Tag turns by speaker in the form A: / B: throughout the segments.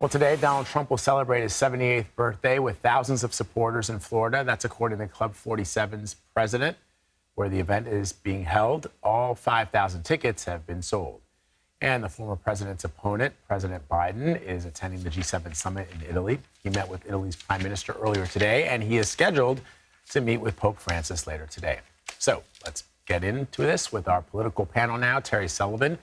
A: Well, today, Donald Trump will celebrate his 78th birthday with thousands of supporters in Florida. That's according to Club 47's president, where the event is being held. All 5,000 tickets have been sold. And the former president's opponent, President Biden, is attending the G7 summit in Italy. He met with Italy's prime minister earlier today, and he is scheduled to meet with Pope Francis later today. So let's get into this with our political panel now. Terry Sullivan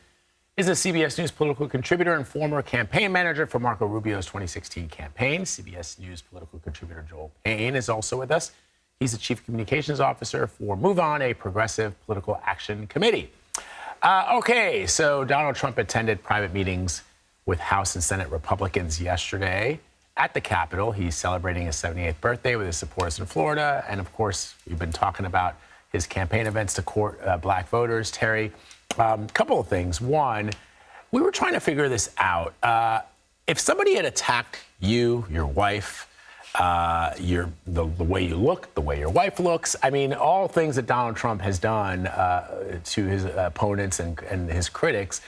A: is a CBS News political contributor and former campaign manager for Marco Rubio's 2016 campaign. CBS News political contributor Joel Payne is also with us. He's the chief communications officer for Move On, a progressive political action committee. Okay, so Donald Trump attended private meetings with House and Senate Republicans yesterday at the Capitol. He's celebrating his 78th birthday with his supporters in Florida. And of course, we've been talking about his campaign events to court black voters. Terry, couple of things. One, we were trying to figure this out. If somebody had attacked you, your wife, the way you look, the way your wife looks, I mean, all things that Donald Trump has done to his opponents and his critics,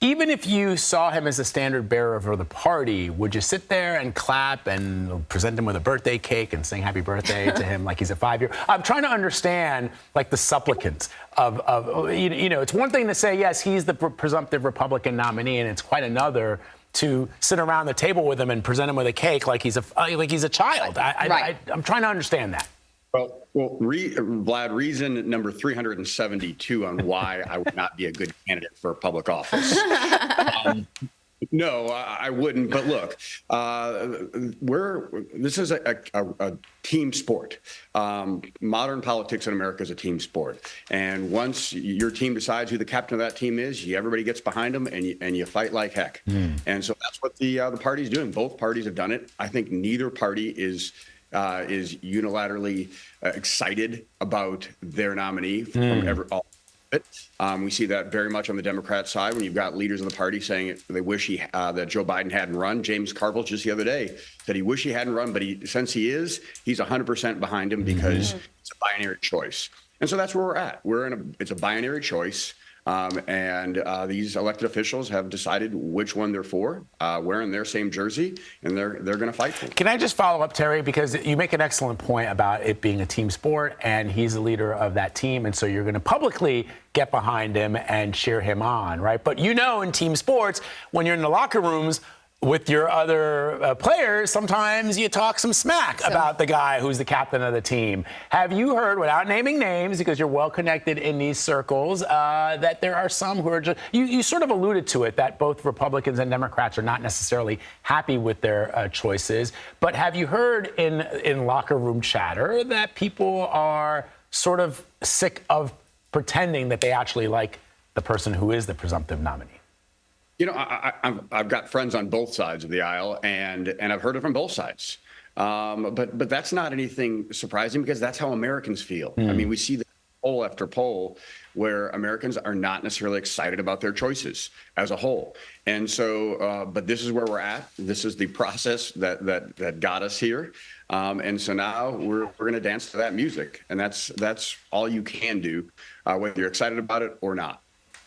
A: even if you saw him as a standard bearer for the party, would you sit there and clap and present him with a birthday cake and sing happy birthday to him like he's a 5-year? I'm trying to understand, like, the supplicants of it's one thing to say, yes, he's the presumptive Republican nominee, and it's quite another to sit around the table with him and present him with a cake like he's a child. I'm trying to understand that.
B: Well, Vlad, reason number 372 on why I would not be a good candidate for public office. No, I wouldn't. But look, this is a team sport. Modern politics in America is a team sport. And once your team decides who the captain of that team is, everybody gets behind them and you fight like heck. And so that's what the party's doing. Both parties have done it. I think neither party is unilaterally excited about their nominee from all of it. We see that very much on the Democrat side when you've got leaders of the party saying they wish that Joe Biden hadn't run. James Carville just the other day said he wish he hadn't run, but since he's 100% behind him because it's a binary choice. And so that's where we're at. It's a binary choice. And these elected officials have decided which one they're for, wearing their same jersey, and they're going to fight for it.
A: Can I just follow up, Terry, because you make an excellent point about it being a team sport, and he's the leader of that team, and so you're going to publicly get behind him and cheer him on, right? But in team sports, when you're in the locker rooms with your other players, sometimes you talk some smack about the guy who's the captain of the team. Have you heard, without naming names, because you're well connected in these circles, that there are some who are just, you sort of alluded to it, that both Republicans and Democrats are not necessarily happy with their choices. But have you heard in locker room chatter that people are sort of sick of pretending that they actually like the person who is the presumptive nominee?
B: I've got friends on both sides of the aisle, and I've heard it from both sides. But that's not anything surprising because that's how Americans feel. I mean, we see the poll after poll where Americans are not necessarily excited about their choices as a whole. And so, but this is where we're at. This is the process that got us here. And so now we're going to dance to that music, and that's all you can do, whether you're excited about it or not.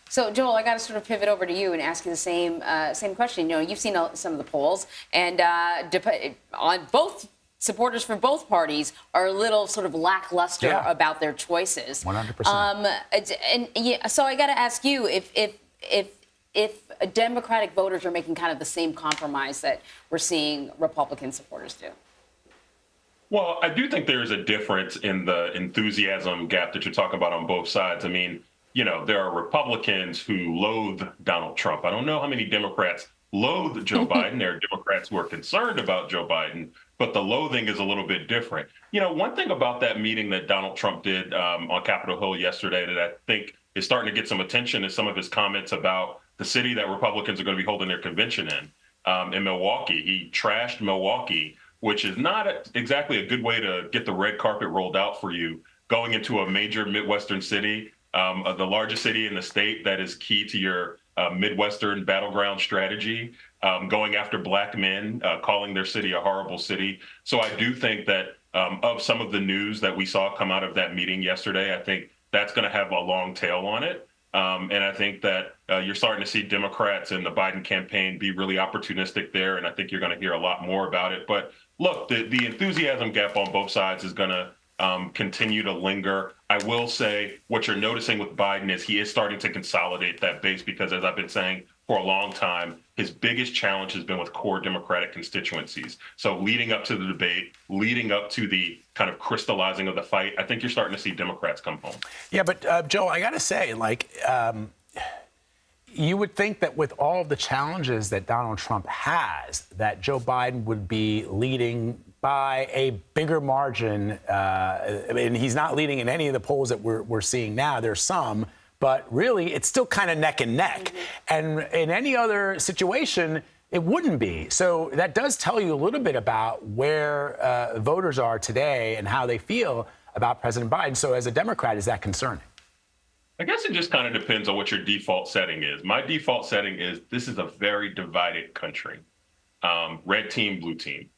C: So, Joel, I got to sort of pivot over to you and ask you the same question. You've seen some of the polls, and on both supporters from both parties are a little sort of lackluster about their choices.
A: 100%.
C: So I got to ask you if Democratic voters are making kind of the same compromise that we're seeing Republican supporters do.
D: Well, I do think there is a difference in the enthusiasm gap that you're talking about on both sides. I mean, there are Republicans who loathe Donald Trump. I don't know how many Democrats loathe Joe Biden. There are Democrats who are concerned about Joe Biden, but the loathing is a little bit different. One thing about that meeting that Donald Trump did on Capitol Hill yesterday that I think is starting to get some attention is some of his comments about the city that Republicans are going to be holding their convention in Milwaukee. He trashed Milwaukee, which is not exactly a good way to get the red carpet rolled out for you going into a major Midwestern city. The largest city in the state that is key to your Midwestern battleground strategy, going after black men, calling their city a horrible city. So I do think that of some of the news that we saw come out of that meeting yesterday, I think that's going to have a long tail on it. And I think that you're starting to see Democrats in the Biden campaign be really opportunistic there. And I think you're going to hear a lot more about it. But look, the enthusiasm gap on both sides is going to continue to linger. I will say what you're noticing with Biden is he is starting to consolidate that base because, as I've been saying for a long time, his biggest challenge has been with core Democratic constituencies. So leading up to the debate, leading up to the kind of crystallizing of the fight, I think you're starting to see Democrats come home.
A: Yeah, but Joel, I got to say, you would think that with all of the challenges that Donald Trump has, that Joe Biden would be leading by a bigger margin. And he's not leading in any of the polls that we're seeing now. There's some, but really it's still kind of neck and neck. And in any other situation, it wouldn't be. So that does tell you a little bit about where voters are today and how they feel about President Biden. So as a Democrat, is that concerning?
D: I guess it just kind of depends on what your default setting is. My default setting is this is a very divided country, red team, blue team.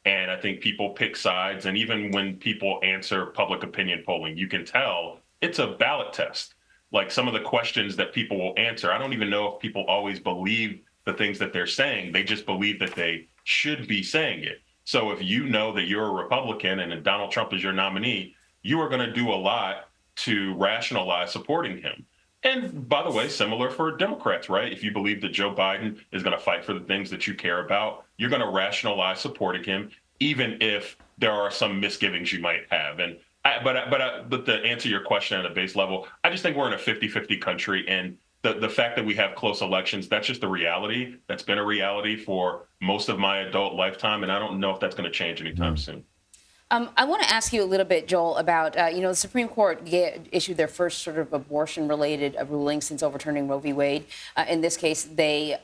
D: And I think people pick sides. And even when people answer public opinion polling, you can tell it's a ballot test. Like some of the questions that people will answer, I don't even know if people always believe the things that they're saying. They just believe that they should be saying it. So if you know that you're a Republican and Donald Trump is your nominee, you are going to do a lot to rationalize supporting him. And by the way, similar for Democrats, right? If you believe that Joe Biden is going to fight for the things that you care about, you're going to rationalize supporting him, even if there are some misgivings you might have. And but to answer your question at a base level, I just think we're in a 50-50 country. And the fact that we have close elections, that's just a reality. That's been a reality for most of my adult lifetime. And I don't know if that's going to change anytime soon.
C: I want to ask you a little bit, Joel, about, the Supreme Court issued their first sort of abortion-related ruling since overturning Roe v. Wade. In this case, they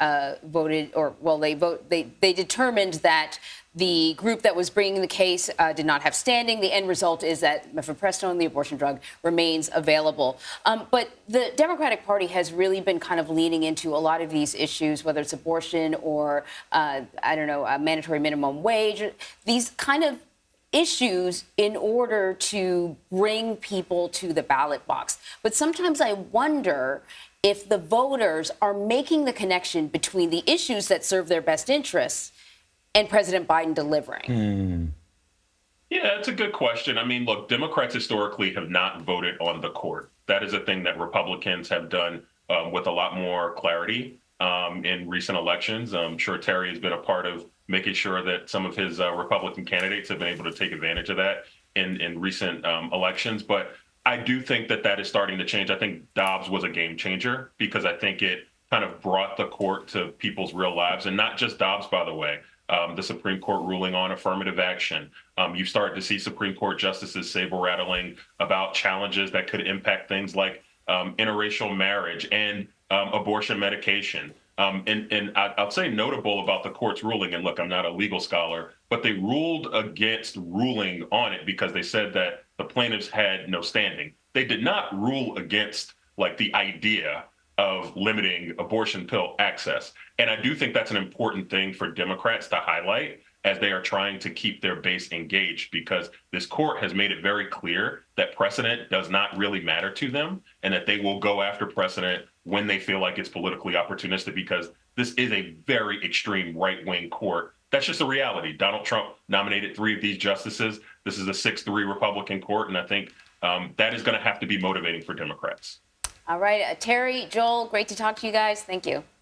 C: they determined that the group that was bringing the case did not have standing. The end result is that mifepristone, the abortion drug, remains available. But the Democratic Party has really been kind of leaning into a lot of these issues, whether it's abortion or, a mandatory minimum wage, these kind of issues in order to bring people to the ballot box. But sometimes I wonder if the voters are making the connection between the issues that serve their best interests and President Biden delivering.
D: Yeah, that's a good question. I mean, look, Democrats historically have not voted on the court. That is a thing that Republicans have done with a lot more clarity in recent elections. I'm sure Terry has been a part of making sure that some of his Republican candidates have been able to take advantage of that in recent elections. But I do think that is starting to change. I think Dobbs was a game changer because I think it kind of brought the court to people's real lives. And not just Dobbs, by the way. The Supreme Court ruling on affirmative action. You started to see Supreme Court justices saber-rattling about challenges that could impact things like interracial marriage and abortion medication. And I'll say notable about the court's ruling, and look, I'm not a legal scholar, but they ruled against ruling on it because they said that the plaintiffs had no standing. They did not rule against like the idea of limiting abortion pill access. And I do think that's an important thing for Democrats to highlight as they are trying to keep their base engaged, because this court has made it very clear that precedent does not really matter to them and that they will go after precedent when they feel like it's politically opportunistic, because this is a very extreme right-wing court. That's just a reality. Donald Trump nominated 3 of these justices. This is a 6-3 Republican court, and I think that is going to have to be motivating for Democrats.
C: All right, Terry, Joel, great to talk to you guys. Thank you.